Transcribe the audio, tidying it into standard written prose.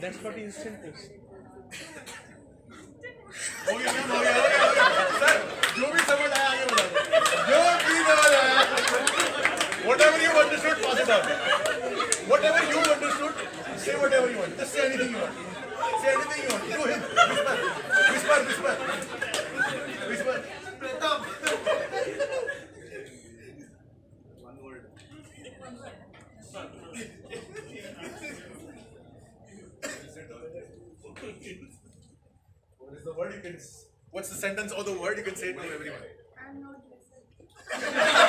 That's what instant is. हो गया ma'am, हो गया सर, जो भी समझ आया आगे बढ़ा जो भी समझ आया whatever you understood pass it on whatever you understood say whatever you want just say anything you want do him whisper one word what is the word you can what's the sentence or the word you can say to everyone? I'm not listening.